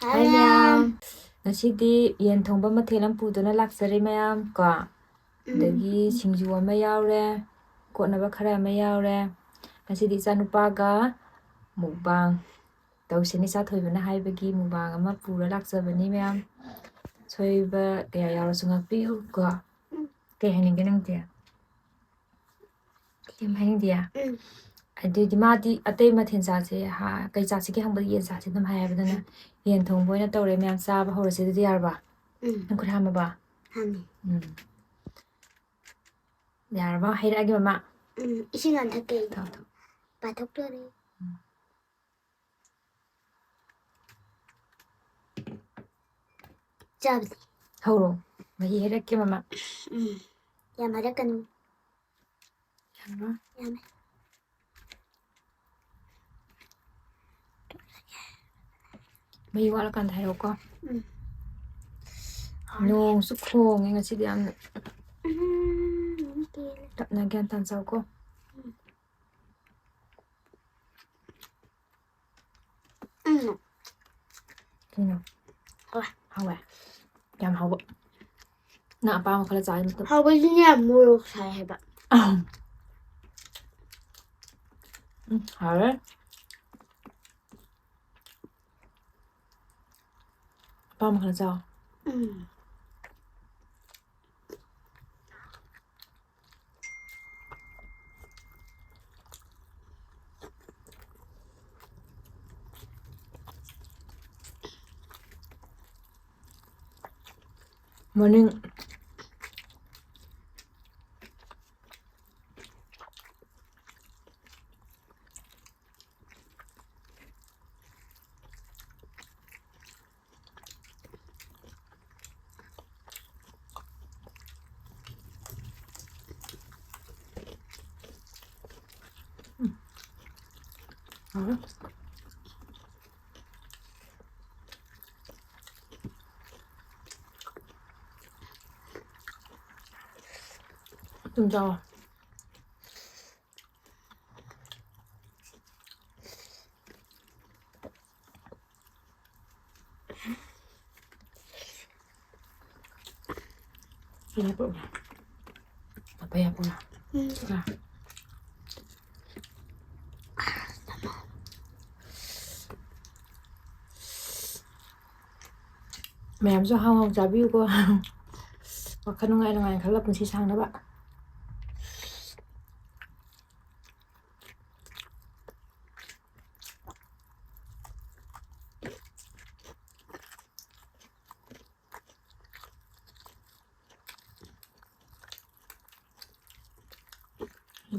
Hi ma'am. Ngasidi yen thongba mathel am puduna laksari ma'am ko. Dagi singju ama yaure, kotnaba khara ama yaure. Ngasidi chanupaga mukbang tawsini sa thoibana haibagi mukbang ama pura laksabani ma'am. Soiba kaya yauro sungakpiu ko. Kaya haninga nangtia. Kim haningdia. Adi madi atay mathin saase ha kay saase ki hambal yen saase dam hayabadana yen thongboy na tawre ma'am saba horase di yarba. Nang kurhama ba? Hani. Yarba hairagi mama. Ising an thake. Thaw. Pathok to re. Jabdi. Hauro. Mahi hairagi mama. Yamara kanu. Yarba. Yame. Mahi wala kan thayo ko. Nong sukhong nga sidi am tapna gyan tansaw ko. Kino. Hawa. Yam hawa. Na apa mo kala sa mo to. Hawa niya murok sa heba. Hawa. Apa mo kala sa? Morning. Hawa. Tum jawa. Ini po. Apa ya po na? Suka. Ma'am so hao hao jabi ko. Wakano nga ilang ngayon kalap si sang na ba?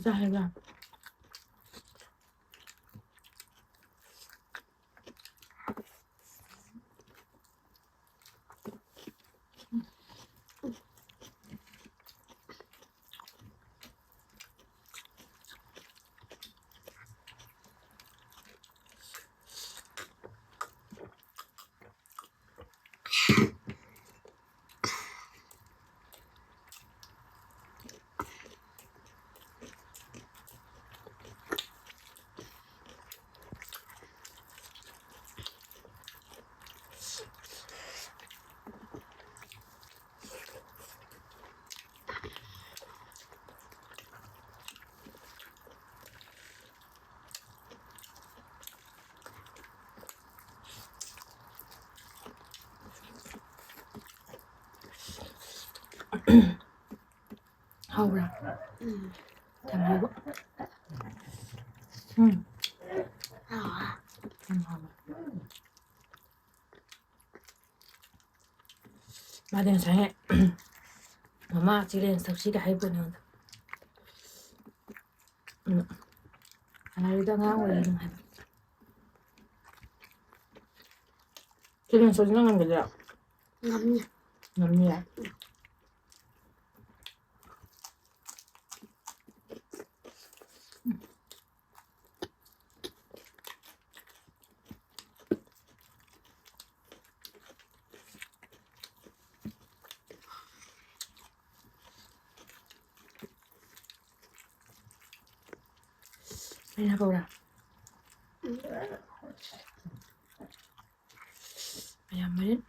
Dahil ba? Haura. Tama ba? Madem saya mama cilen sabsi ka hay po na. Ano ito nga wala nang hay. Cilen sabsi na nga gala. Ngamnya. Namnya. Ay, nakaw na. ꯃꯌꯥꯝ ꯃꯔꯤꯟ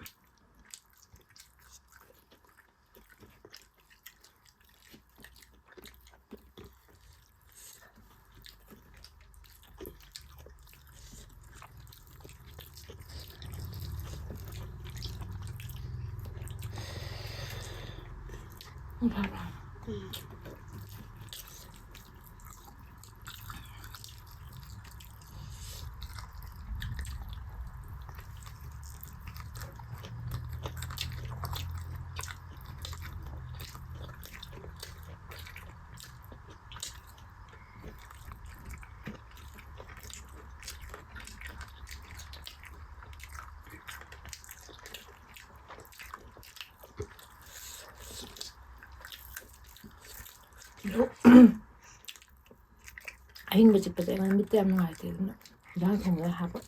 ꯑꯍꯤꯡꯕ ꯆꯤꯠꯄꯁꯦ ꯑꯩꯉꯣꯟꯗ ꯃꯤꯠꯇ ꯌꯥꯝ ꯅꯨꯡꯉꯥꯏꯇꯦ ꯑꯗꯨꯅ ꯏꯟꯖꯥꯡ ꯊꯣꯡꯕꯗ ꯍꯥꯞꯄ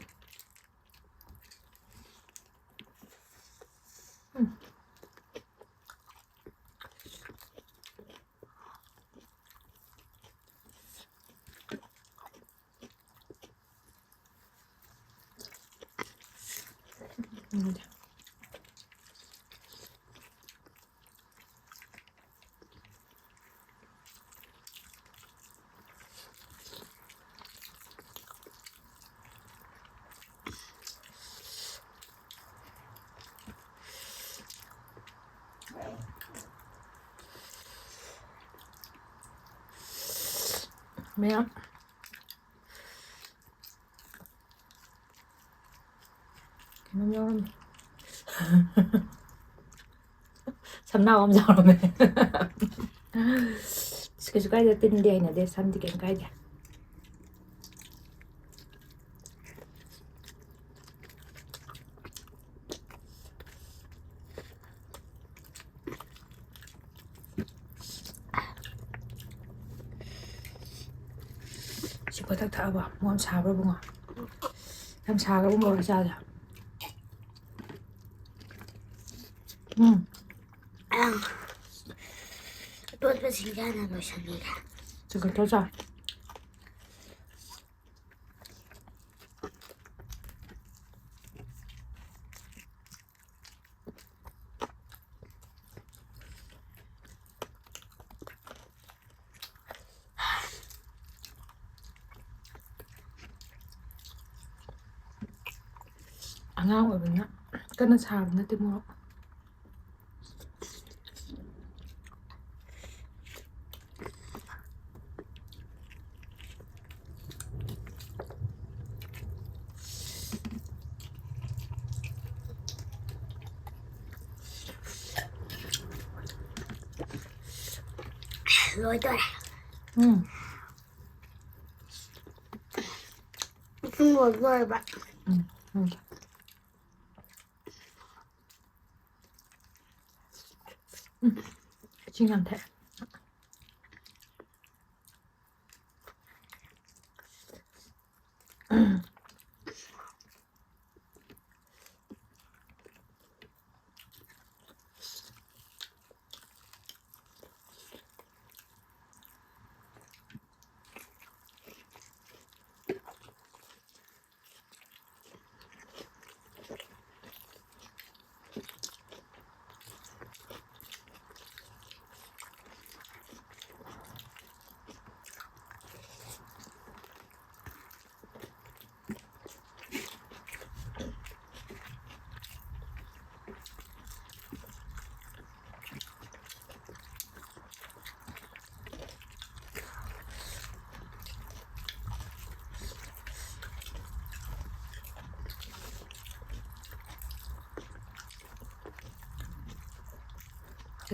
mẹ cái nó nhớ sắm nào ông giàu rồi mẹ cái giờ tin đi này để sắm thì cái gì ꯊꯛ ꯊꯛꯑꯕ ꯃꯣꯟ ꯁꯥꯕ꯭ꯔꯥ ꯕꯨꯡꯉꯣ ꯌꯥꯝ ꯁꯥꯒ꯭ꯔꯕ ꯃꯣꯔꯣꯛ ꯆꯥꯁꯦ ꯑꯇꯣꯠꯄꯁꯤꯡꯁꯦ ꯍꯥꯟꯅ ꯂꯣꯏꯁꯟꯕꯤꯔꯦ ꯆꯒꯠꯇ꯭ꯔ ꯆꯥ ꯑꯉꯥꯡ ꯑꯣꯏꯕꯅꯤꯅ ꯀꯟꯅ ꯁꯥꯕ ꯅꯠꯇꯦ ꯃꯣꯔꯣꯛ ꯂꯣꯏꯗꯣꯔꯦ ꯏꯁꯤꯡ ꯂꯣꯏꯗꯣꯔꯦꯕ 이칭 한테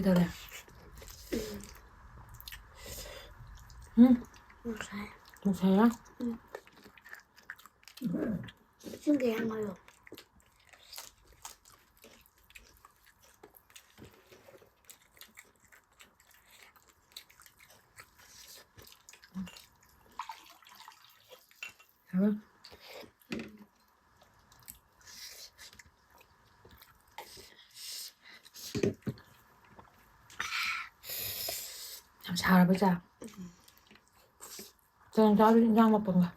그다음에 목살이야? 신기한 거요. 응? 참 잘해보자. 저는 저를 인상 못 본 거.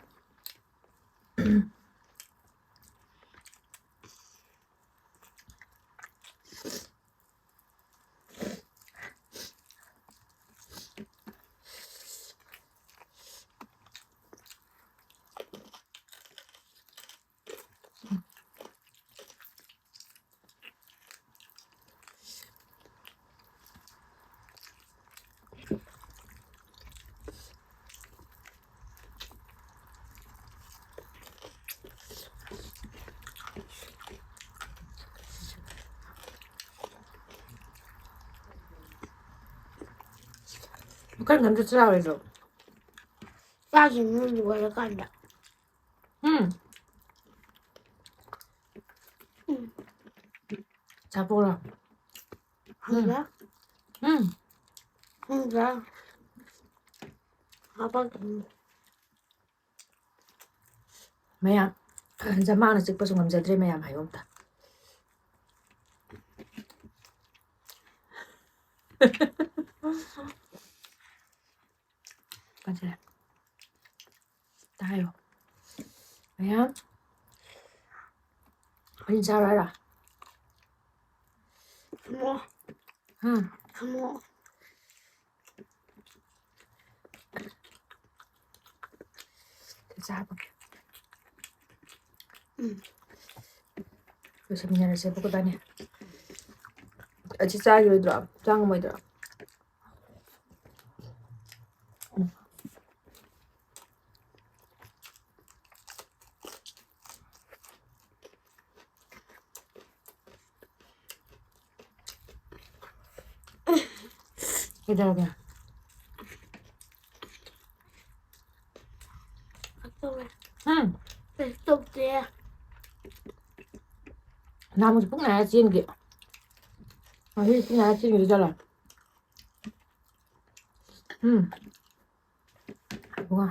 Kan kan ta tsara ro. 짜증은 누가 간다. 자 보라. 한가? 응. 한가? 아빠 Maya. Zamana sikpa sungam zadre maya mayom ta. Kaje. Tayo. Maya. Anh sao ra ra? 뭐? 뭐? Sao bak. Rồi mình sẽ bốc cái này. Ở chỉ sao rồi đó, trang mới đó. Cái đó kìa. 또 돼. Làm một phút này chiên kìa. Mà khi phút này chiên kìa cho là. Đúng không?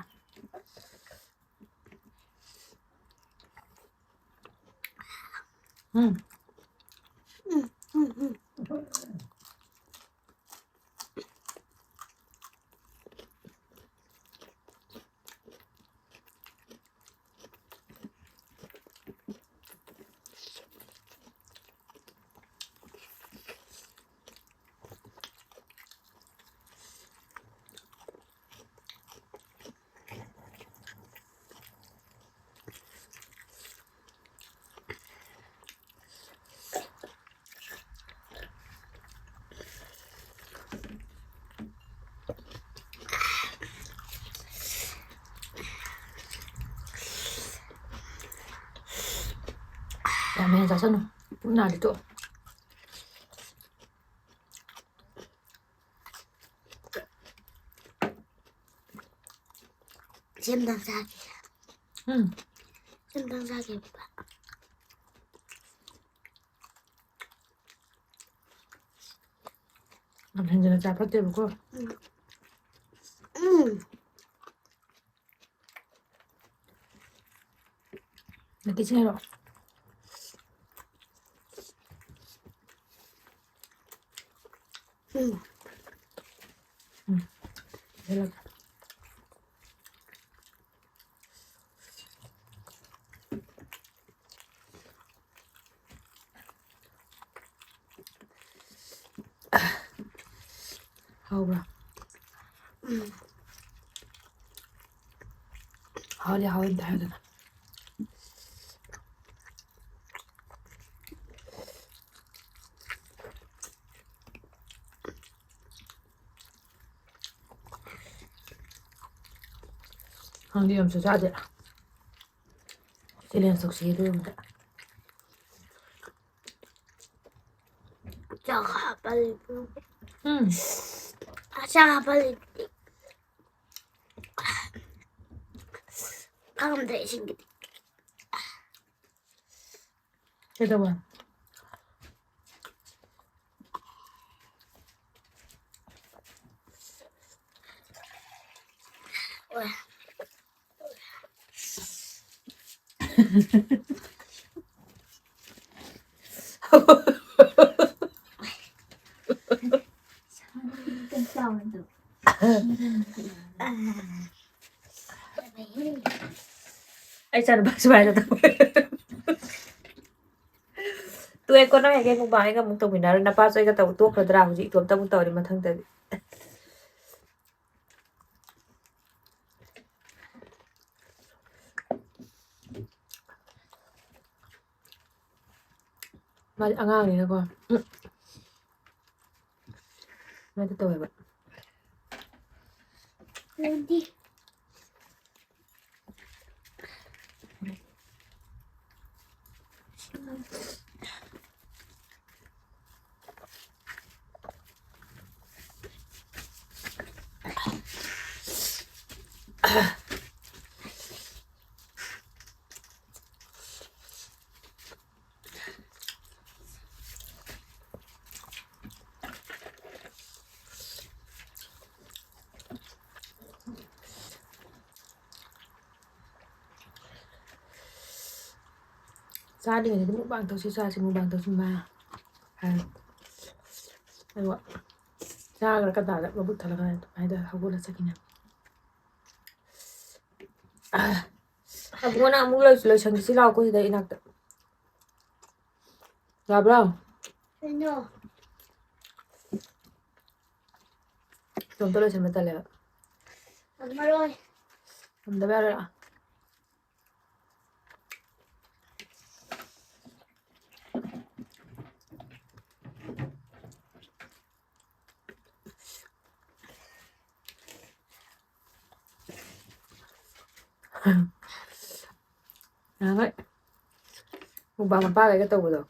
Dạ mẹ ra sân rồi. Lúc nào để tụi. 샘당사기. 샘당사기 봐. Làm hình như là phát tiền của cô. Là cái xe rồi. Đây là hầu rồi. Hầu đi hầu em thấy rồi. Hằng đi làm sao ra vậy? Thì liền sọc xí thôi mà. 자가 빨리 부르고. 자가 빨리. 가면 돼 신기. Thế đâu rồi? 왜? Anh sao nó bắt bài cho tao. Tụi em có nói cái mukbang anh mong tao mình nói là pas anh tao tuột ra rồi chị tụi tao muốn tao đi mà thằng tao. Mà ngang này nó con. Mà tao vậy. 어디? ꯆꯥꯗ꯭ꯔꯤꯉꯩꯗꯗꯤ mukbang ꯇꯧꯁꯤ ꯆꯥꯁꯤ mukbang ꯇꯧꯁꯤ ꯃꯥ ꯍꯥꯏ ꯑꯗꯨꯒ ꯆꯥꯈ꯭ꯔ ꯀꯗꯥꯗ ꯃꯕꯨꯛ ꯊꯜꯂꯒ ꯑꯗꯨꯃꯥꯏꯅ ꯍꯧꯒꯠꯂ ꯆꯠꯈꯤꯅꯦ ꯑꯕꯨꯡꯉꯣ ꯅꯪ ꯑꯃꯨꯛ ꯂꯣꯏꯁꯟꯈꯤꯁꯤ ꯂꯥꯛꯑꯣꯀꯣ ꯁꯤꯗ ꯏꯅꯥꯛꯇ ꯌꯥꯕ꯭ꯔꯣ Ano? ꯏꯇꯣꯝꯇ ꯂꯣꯏꯁꯟꯕ ꯇꯜꯂꯦꯕ Magmaroy. ꯉꯝꯗꯕ ꯌꯥꯔꯣꯏ ꯅꯍꯥꯟꯒꯩ ꯃꯨꯛꯕꯥꯡ ꯃꯄꯥꯒꯩꯒ ꯇꯧꯕꯗꯣ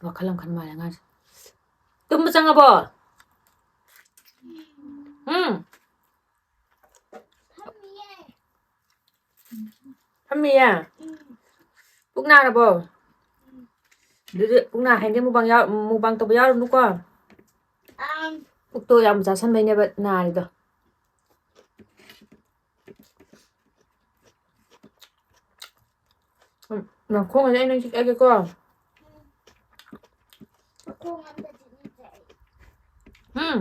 ꯋꯥꯈꯜ ꯑꯃ ꯈꯟ ꯃꯥꯜꯂꯦ ꯑꯉꯥꯡꯁꯦ ꯇꯨꯝꯕ ꯆꯪꯉꯕꯣ ꯐꯝꯃꯤꯌꯦ ꯄꯨꯛ ꯅꯥꯔꯕꯣ ꯑꯗꯨꯗꯤ ꯄꯨꯛ ꯅꯥ ꯍꯌꯦꯡꯗꯩ ꯃꯨꯛꯕꯥꯡ ꯇꯧꯕ ꯌꯥꯎꯔꯨꯅꯨꯀꯣ ꯄꯨꯛꯇꯣ ꯌꯥꯝ ꯆꯥꯁꯟꯕꯩꯅꯦꯕ ꯅꯥꯔꯤꯗꯣ ꯅꯈꯣꯡꯒꯁꯦ ꯑꯩ ꯅꯪ ꯆꯤꯛꯑꯒꯦꯀꯣ Ako nga ang tadinigay. 음.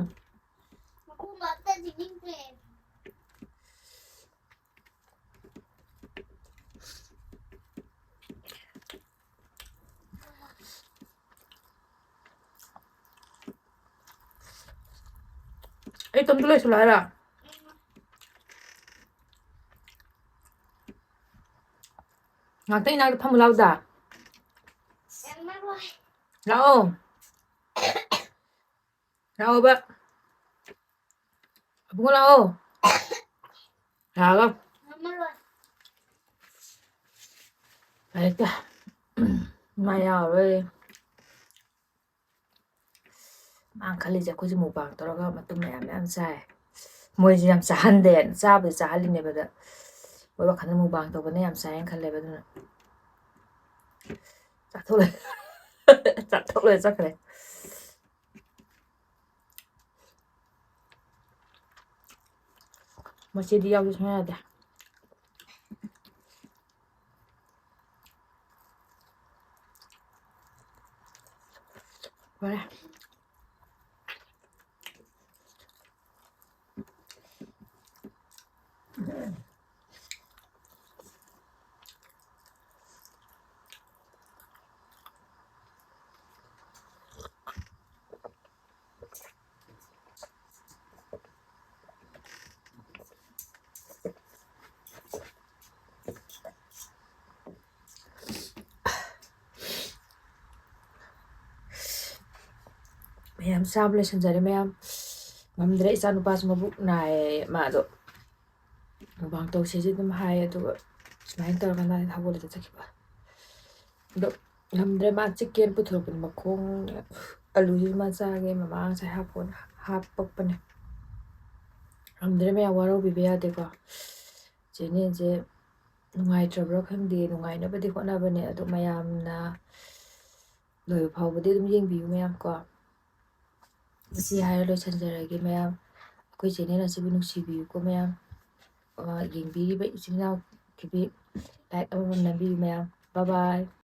Ako nga ang tadinigay. Ay, ito tuloy sa lara. Ngata ina pa mo lauda. Magmaroy. Lao. Lao ba? Abu ko lao. Lao. Magmaroy. Ay ta. Maya rồi. Mang khali ja ko ji mukbang toroga matum mayam chai. Moi ji yam chahande chabu chahali ne bada. Moi ba khana mukbang to bane yam chai khalle ba duna. Chathole. Chathole chakre. Masih di yaw sana da. Voilà. Mayam sabla sanjare mayam ngamdre isa nupa mabuk nai mado mukbang tꯧꯁꯦꯁꯤ ꯑꯗꯨꯝ ꯍꯥꯏ ꯑꯗꯨꯒ ꯁꯨꯃꯥꯏꯅ ꯇꯧꯔꯒ ꯃꯥꯅ ꯍꯧꯒꯠꯂꯒ ꯆꯠꯈꯤꯕ ꯑꯗꯣ ꯉꯝꯗ꯭ꯔꯦ ꯃꯥ ꯆꯤꯛꯀꯦꯅ ꯄꯨꯊꯣꯔꯛꯄꯅꯤ ꯃꯈꯣꯡ ꯑꯂꯨꯁꯤ ꯃꯥ ꯆꯥꯒꯦ ꯃꯃꯥ ꯉꯁꯥꯏ ꯍꯥꯞꯄꯛꯄꯅꯦ ꯉꯝꯗ꯭ꯔꯦ ꯃꯌꯥꯝ ꯋꯥꯔꯧꯕꯤꯕ ꯌꯥꯗꯦꯀꯣ ꯆꯦꯅꯦꯜꯁꯦ ꯅꯨꯡꯉꯥꯏꯇ꯭ꯔꯕ꯭ꯔꯥ ꯈꯪꯗꯦ ꯅꯨꯡꯉꯥꯏꯅꯕꯗꯤ ꯍꯣꯠꯅꯕꯅꯦ ꯑꯗꯣ ꯃꯌꯥꯝꯅ ꯂꯣꯏꯕ ꯐꯥꯎꯕꯗꯤ ꯑꯗꯨꯝ ꯌꯦꯡꯕꯤꯌꯨ ꯃꯌꯥꯝ ꯀꯣ ꯃꯁꯤ ꯍꯥꯏꯔ ꯂꯣꯏꯁꯤꯟꯖꯔꯒꯦ ꯃꯌꯥꯝ ꯑꯩꯈꯣꯏ ꯆꯦꯅꯦꯜ ꯑꯁꯤꯕꯨ ꯅꯨꯡꯁꯤꯕꯤꯌꯨꯀꯣ ꯃꯌꯥꯝ ꯌꯦꯡꯕꯤꯔꯤꯕ ꯏꯆꯤꯟ ꯏꯅꯥꯎꯒꯤꯗꯤ ꯂꯥꯏꯛ ꯑꯃꯃꯝ ꯅꯝꯕꯤꯌꯨ ꯃꯌꯥꯝ ꯕꯥꯏ ꯕꯥꯏ